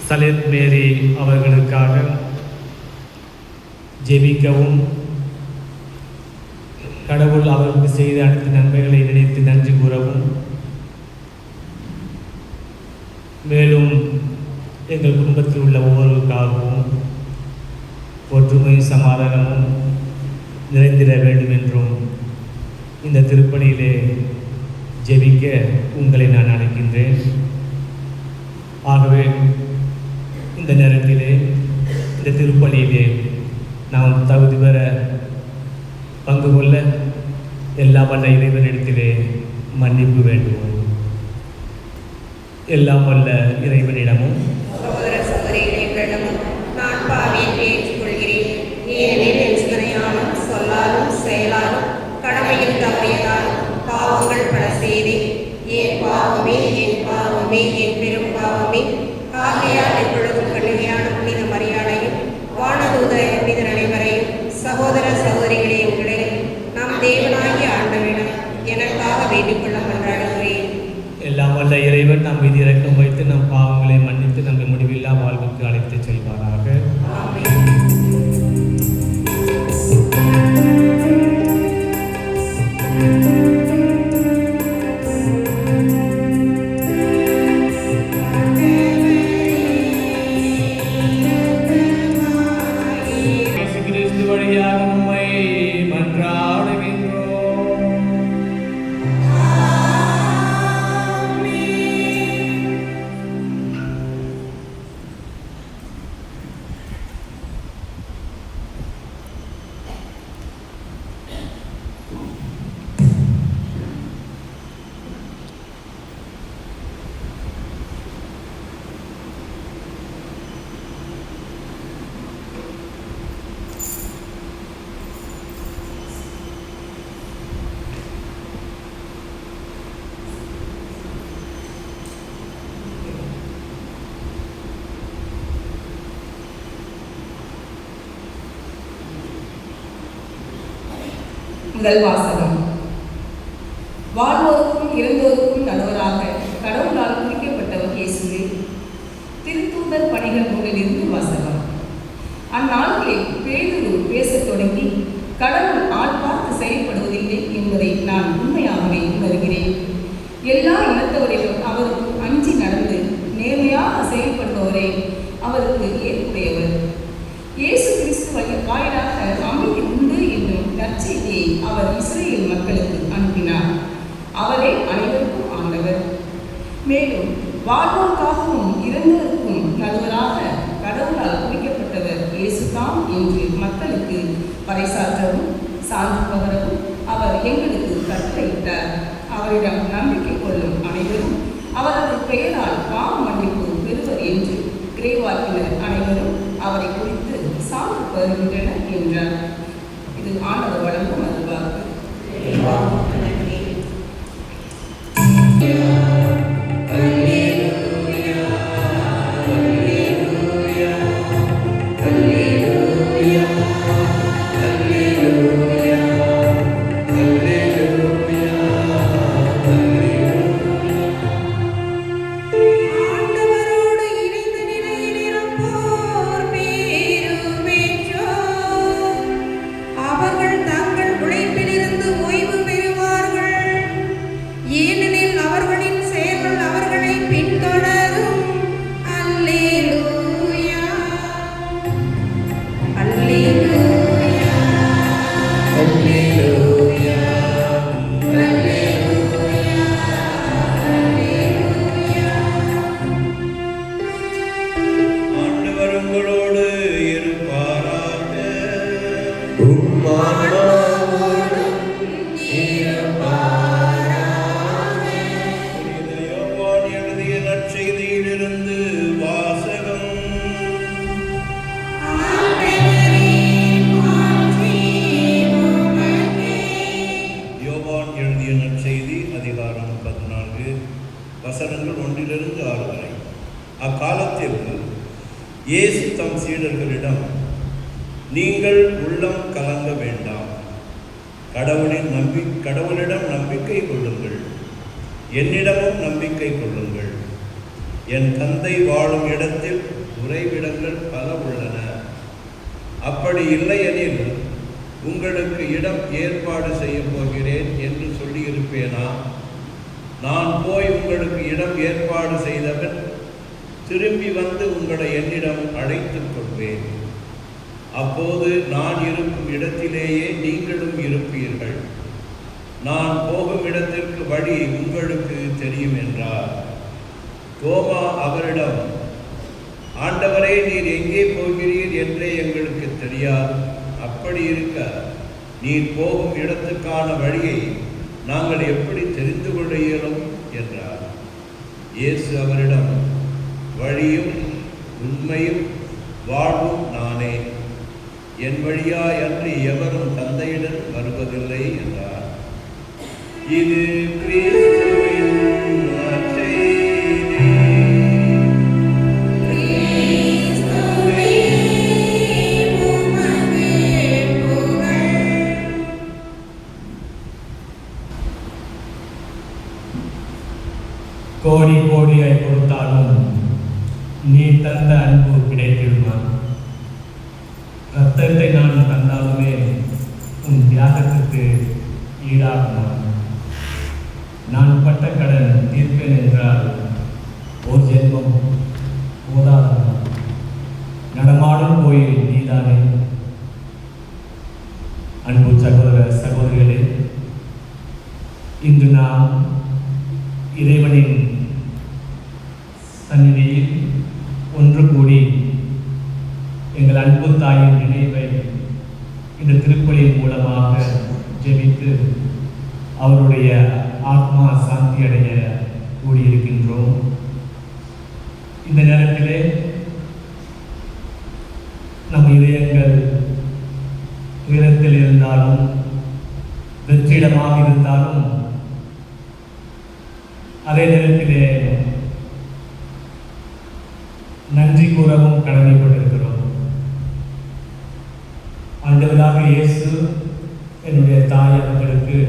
Salette மேரி அவர்களுக்காக ஜெபிக்கவும், கடவுள் அவருக்கு செய்த அனைத்து நன்மைகளை நினைத்து நன்றி கூறவும், மேலும் எங்கள் குடும்பத்தில் உள்ள ஒவ்வொருவருக்காகவும் ஒற்றுமையும் சமாதானமும் நிறைந்திட வேண்டும் என்றும் இந்த திருப்பணியிலே ஜெபிக்க உங்களை நான் அழைக்கின்றேன். ஆகவே இந்த நேரத்திலே இந்த திருப்பலியிலே நாம் தகுதி பெற பங்கு கொள்ள எல்லா வல்ல இறைவனிடத்திலே மன்னிப்பு வேண்டுவோம். எல்லாம் வல்ல இறைவனிடமும் நான் பாவியை ஏற்றுக்கொள்கிறேன். ஏனெனில் என் சிந்தனையாலும் சொல்லாலும் செயலாலும் கடமையில் தவறியதால் பாவங்கள் பல செய்தேன். என் பாவமே என் பாவமே என் பெரும் பாவமே. ஆகையால் எப்பொழுதும் கண்ணியான புனித மரியாதையும் வானதூதர புனிதர் அனைவரையும் சகோதர சகோதரிகளே உங்களையும் நம் தேவனாகிய ஆண்டவரிடம் எனக்காக வேண்டிக் கொள்ள மன்றாடுகிறேன். எல்லாம் வல்ல இறைவன் நம் மீது இரக்கம் வைத்து நம் பாவங்களை மன்னித்து நம்மை முடிவில்லா வாழ்வுக்கு அழைத்து செல்வாராக. முதல் வாசகம். வாழ்வோருக்கும் இறந்தோருக்கும் நடுவராக கடவுளால் குறிக்கப்பட்டவர் இயேசுவே. திருத்தூதர் பணிகள் நூலிலிருந்து வாசகம். அந்நாட்களில் பேதுரு பேசத் தொடங்கி, கடவுள் ஆள் பார்த்து செயல்படுவதில்லை என்பதை நான் உண்மையாகவே உணர்கிறேன். எல்லா இனத்தவரிலும் அவருக்கு அஞ்சி நடந்து நேர்மையாக செயல்படுபவரே அவருக்கு ஏற்புடையவர். இயேசு கிறிஸ்து வாயிலாக அமைதி உண்டு என்னும் நற்செய்தியை அவர் இஸ்ரேல் மக்களுக்கு அனுப்பினார். அவரே அனைவருக்கும் ஆண்டவர். மேலும் வாழ்வோருக்காகவும் இறந்தோருக்கும் நடுவராக கடவுளால் குறிக்கப்பட்டவர் இயேசுதான் என்று மக்களுக்கு பறைசாற்றவும் சான்று பகரவும் அவர் எங்களுக்கு கட்டளையிட்டார். அவரிடம் நம்பிக்கை கொள்ளும் அனைவரும் அவரது பெயரால் பாவ மன்னிப்பு பெறுவர் என்று இறைவாக்கினர் அனைவரும் அவரை குறித்து சான்று பெறுகின்றனர் என்றார். இது ஆண்டவர் வழங்கும் அருள்வாக்கு. வசனங்கள் 1-6 வரை. அக்காலத்தில் இயேசு தம் சீடர்களிடம், நீங்கள் உள்ளம் கலங்க வேண்டாம், கடவுளிடம் நம்பிக்கை கொள்ளுங்கள், என்னிடமும் நம்பிக்கை கொள்ளுங்கள். என் தந்தை வாழும் இடத்தில் உறைவிடங்கள் பல உள்ளன. அப்படி இல்லையெனில் உங்களுக்கு இடம் ஏற்பாடு செய்ய போகிறேன் என்று சொல்லியிருப்பேனா? நான் போய் உங்களுக்கு இடம் ஏற்பாடு செய்தவன் திரும்பி வந்து உங்களை என்னிடம் அழைத்துக் கொள்வேன். அப்போது நான் இருக்கும் இடத்திலேயே நீங்களும் இருப்பீர்கள். நான் போகும் இடத்திற்கு வழி உங்களுக்கு தெரியும் என்றார். தோமா அவரிடம், ஆண்டவரே, நீர் எங்கே போகிறீர் என்றே எங்களுக்கு தெரியாது. அப்படி இருக்க நீர் போகும் இடத்துக்கான வழியை நாங்கள் எப்படி தெரிந்து கொள்ள இயலும் என்றார். இயேசு அவரிடம், வழியும் உண்மையும் வாழ்வும் நானே. என் வழியாய் அன்றி எவரும் தந்தையிடம் வருவதில்லை என்றார். இது கிறிஸ்துவின் நற்செய்தி. கோடி கோடியாய் கொடுத்தாலும் நீ தந்த அன்பு கிடைத்திடுமா? ரத்தத்தை நான் தந்தாலுமே உன் தியாகத்துக்கு ஈடாகுமா? நான் பட்ட கடன் தீர்ப்பேன் என்றால் ஒரு ஜென்மம் போதாதமா? நடமாடும் கோயில் நீதானே. அன்பு சகோதர சகோதரிகளே, இன்று நாம் இறைவனின் சந்நிதியில் ஒன்று கூடி எங்கள் அன்பு தாயின் நினைவை இந்த திருப்பலியின் மூலமாக ஜெபித்து அவருடைய ஆத்மா சாந்தி அடைய கூடியிருக்கின்றோம். இந்த நேரத்திலே நம் இதயங்கள் துயரத்தில் இருந்தாலும் வெற்றிடமாக இருந்தாலும் அதே நேரத்திலே நன்றி கூறவும் கடமைப்பட்டிருக்கிறோம். ஆண்டவராக இயேசு என்னுடைய தாய் அவர்களுக்கு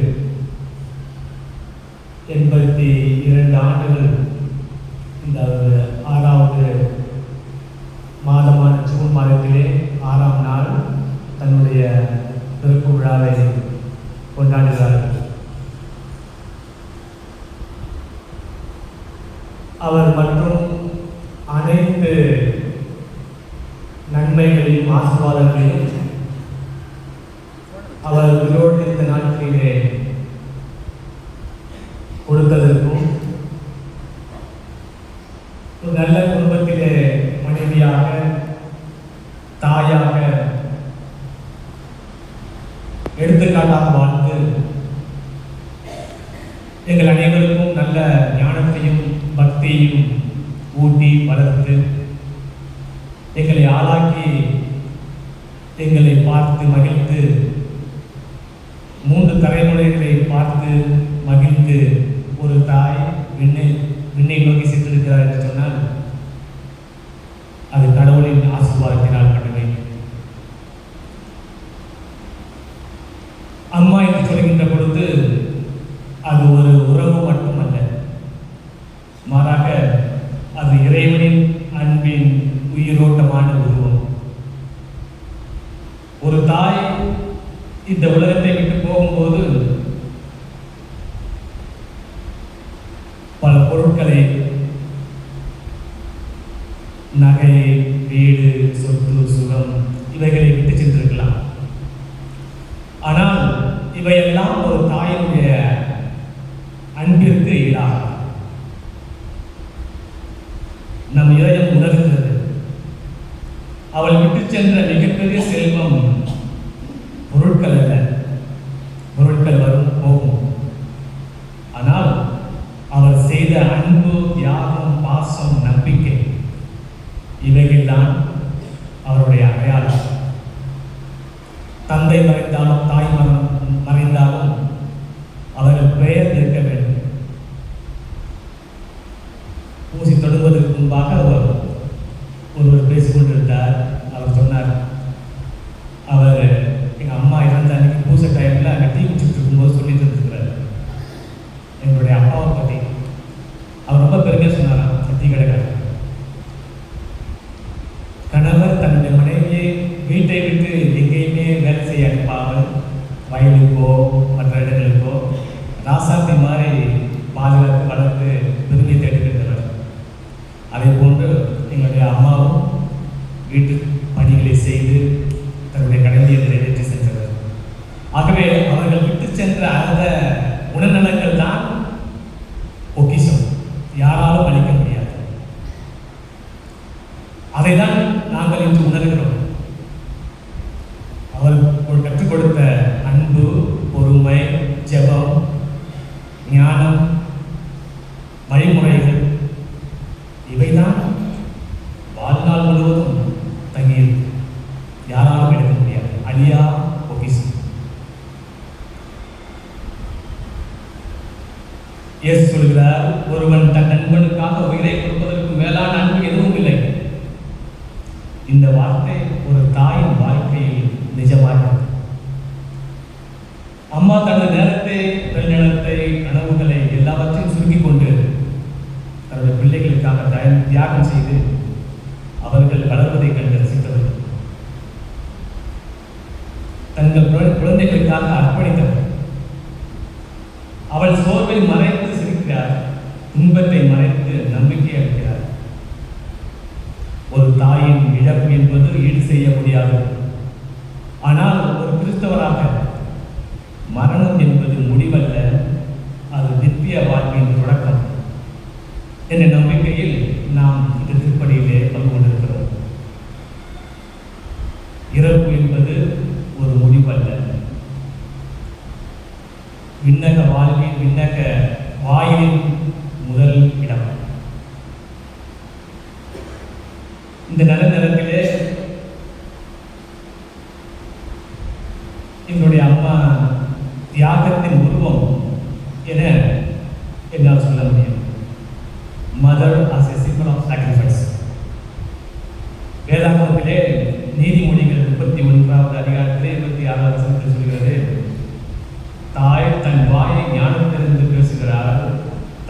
82 ஆண்டுகள் இந்த 6வது மாதமான ஜூன் மாதத்திலே 6ஆம் நாள் தன்னுடைய பிறப்பு விழாவை கொண்டாடுகிறார்கள். அவர் மற்றும் அனைத்து நன்மைகளையும் ஆசீர்வாதங்களையும் அவர் உயிரோடு இந்த நாட்களிலே கொடுத்ததற்கும், ஒரு நல்ல குடும்பத்திலே மனைவியாக தாயாக எடுத்துக்காட்டாக வாழ்ந்து எங்கள் அனைவருக்கும் நல்ல ஞானத்தையும் பக்தியையும் ஊட்டி வளர்த்து எங்களை ஆளாக்கி எங்களை பார்த்து மகிழ்ந்து 3 தலைமுறைகளை பார்த்து மகிழ்ந்து ஒரு தாய் விண்ணை நோக்கி சென்றிருக்கிறார் என்று சொன்னால் அது கடவுளின் ஆசீர்வாதத்தினால் மட்டுமே. அம்மா என்று சொல்கின்ற பொழுது அது ஒரு உறவு மட்டுமல்ல, மாறாக அது இறைவனின் அன்பின் உயிரோட்டமான உருவம். ஒரு தாய் இந்த உலகத்தை விட்டு போகும்போது பல பொருட்களை, நகை, வீடு, சொத்து, சுகம் இவைகளை விட்டு சென்றிருக்கலாம். ஆனால் இவையெல்லாம் ஒரு தாயினுடைய அன்பிற்கு ஈடாகும். நம் இதயம் உணர்கிறது. அவள் விட்டு சென்ற மிகப்பெரிய செல்வம் பொருட்கள் அல்ல. பொருட்கள் வரும் போகும். ஆனால் அவர் செய்த அன்பு, தியாகம், பாசம், நம்பிக்கை இவைகள்தான் அவருடைய அடையாளம். தந்தை மறைந்தாலும் தாய் மறைந்தாலும் அவர்கள் பெயர் நிற்க வேண்டும். ஊசி தொடுவதற்கு முன்பாக ஒருவர் பேசிக்கொண்டிருந்தார். அவர் சொன்னார், அவர் எங்கள் அம்மா இறந்த அன்னைக்கு பூசை டைமில் அங்கே டீ குடிச்சுட்டு இருக்கும்போது சொல்லிட்டு இருந்திருக்கிறார் எங்களுடைய அப்பாவை பற்றி. அவர் ரொம்ப பெருமையாக சொன்னாராம், டீ கடைக்காரர். அதைதான் நாங்கள் இன்று உணர்கிறோம். அவர் கற்றுக் கொடுத்த அன்பு, பொறுமை, ஜெபம், ஞானம், வழிமுறைகள் இவைதான் வாழ்நாள் முழுவதும் தங்கியிருக்கு. யாராலும் எடுக்க முடியாது. அழியா பொக்கிஷம். இயேசு சொல்கிறார், ஒருவன் தன் நண்பனுக்காக உயிரை கொடுப்பதற்கு மேலான அன்பு எதுவும் இல்லை. இந்த வார்த்தை ஒரு தாயின் வாழ்க்கையில் நிஜமாக அம்மா தனது நேரத்தை, பெருநிலத்தை, கனவுகளை எல்லாவற்றையும் சுருக்கிக் கொண்டு தனது பிள்ளைகளுக்காக தியாகம் செய்து அவர்கள் வளர்வதை கண்டு ரசித்தவர். தங்கள் குழந்தைகளுக்காக அர்ப்பணித்தவர். அவள் சோர்வை மறைத்து சிரிக்கிறார், துன்பத்தை மறைத்து நம்பிக்கை அளிக்கிறார். ஒரு தாயின் இழப்பு என்பது ஈடு செய்ய முடியாது. ஆனால் ஒரு கிறிஸ்தவராக மரணம் என்பது முடிவல்ல, அது நித்திய வாழ்வின் தொடக்கம் என்ற நம்பிக்கையில் நாம் இந்த திருப்படியிலே பங்கு கொண்டிருக்கிறோம். இறப்பு என்பது ஒரு முடிவல்ல, விண்ணக வாழ்வின் விண்ணக வாயிலின் முதல் இடம். இந்த நல்ல நேரத்திலே என்னுடைய அம்மா தியாகத்தின் உருவம் என என்னால் சொல்ல முடியும். Mother as a symbol of sacrifice. வேதாகமத்திலே நீதிமொழிகள் 31வது அதிகாரத்திலே 26வது வசனத்தில் சொல்கிறது, தாய் தன் வாயை ஞானத்திலிருந்து பேசுகிறாள்,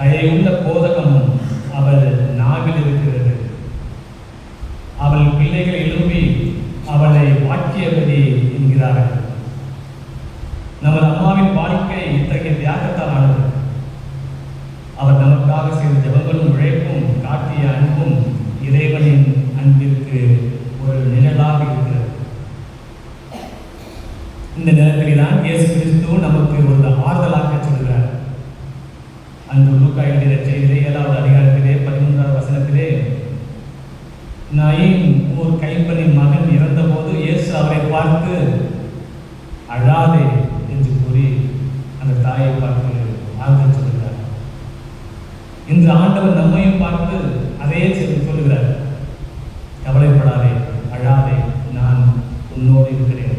தயையுள்ள போதகமும் அவள் நாவில் இருக்கிறது. அவள் பிள்ளைகளை எழுப்பி அவளை வாக்கியபடி என்கிறார்கள். நமது அம்மாவின் வாழ்க்கை இத்தகைய தியாகத்தால் ஆனது. அவர் நமக்காக செய்த ஜெபங்களும் உழைப்பும் காட்டிய அன்பும் இறைவனின் அன்பிற்கு ஒரு நிழலாக இருக்கிறது. இந்த நேரத்தில் தான் இயேசு கிறிஸ்து நமக்கு ஒரு ஆறுதலாக சொல்கிறார். அன்று லூக்கா எழுதிய செய்தியிலே 7வது அதிகாரத்திலே 13வது வசனத்திலே, நாயின் ஒரு கைப்பனின் மகன் இறந்தபோது இயேசு அவரை பார்த்து அழாதே என்று கூறி அந்த தாயை பார்த்து ஆறுதல் சொல்கிறார். இன்று ஆண்டவர் நம்மையும் பார்த்து அதே சொல்லுகிறார், கவலைப்படாதே, அழாதே, நான் உன்னோடு இருக்கிறேன்.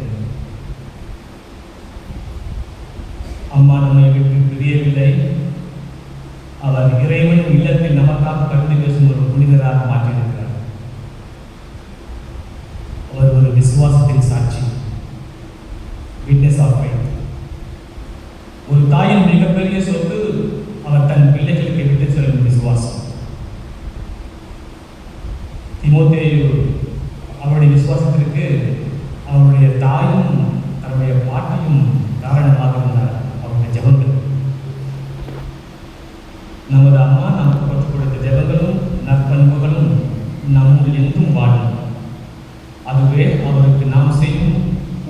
அம்மா நம்மை விட்டு பிரியவில்லை. அவர் இறைவன் இல்லத்தில் நமக்காக கருத்து பேசும் ஒரு புனிதராக மாற்றியிருக்கிறார். அவர் ஒரு விசுவாசத்தின் சாட்சி, விட்னஸ் ஆஃப் ஃபெய்த். ஒரு தாயின் மிகப்பெரிய சொத்து அவர் தன் பிள்ளைகளுக்கு விட்டு செல்லும் விசுவாசம். தீமோத்தேயு அவருடைய விசுவாசத்திற்கு அவருடைய தாயும் தன்னுடைய பாட்டியும் காரணமாக இருந்தார். அவருடைய ஜெபங்கள், நமது அம்மா நமக்கு கற்றுக் கொடுத்த ஜெபங்களும் நற்பண்புகளும் நம்முள் என்றும் வாழும். அதுவே அவருக்கு நாம் செய்யும்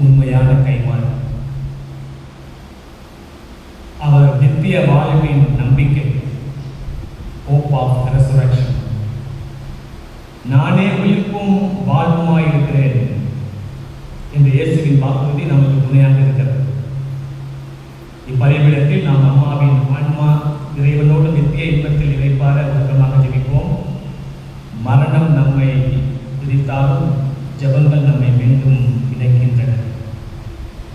உண்மையான கைமாறு. அவர் நித்திய வாழ்வின் நம்பிக்கை, hope of resurrection. நானே உயிர்ப்பும் வாழ்வுமாயிருக்கிறேன் என்ற இயேசுவின் வாக்குறுதி நமக்கு துணையாக இருக்கிறது. இப்பறைவிடத்தில் நாம் அம்மாவின் ஆன்மா இறைவனோடு நித்திய இன்பத்தில் இறைப்பார ஊக்கமாக ஜெபிப்போம். மரணம் நம்மை விதித்தாலும் ஜெபங்கள் நம்மை மீண்டும் இணைக்கின்றன.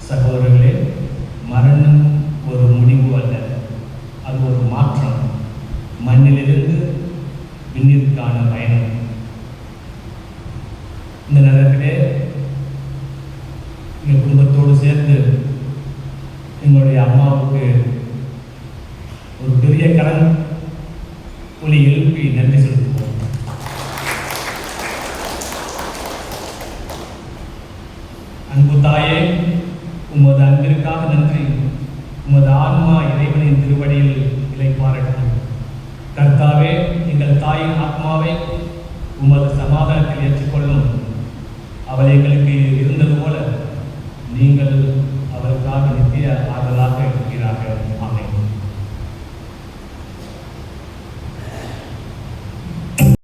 சகோதரர்களே, மரணம் ஒரு முடிவு அல்ல, அது ஒரு மாற்றம். மண்ணிலிருந்து விண்ணிற்கான பயணம். இந்த நேரத்திலே எங்கள் குடும்பத்தோடு சேர்ந்து எங்களுடைய அம்மாவுக்கு ஒரு பெரிய கடன் ஒலி எழுப்பி நன்றி செலுத்துவோம். அன்பு தாயே, உமது அன்பிற்காக நன்றி. உமது ஆன்மா இறைவனின் திருவடியில் இளைப்பாறட்டும். கர்த்தாவே, எங்கள் தாயின் ஆத்மாவை உமது சமாதானத்தில் ஏற்றுக்கொள்ளும். அவள் எங்களுக்கு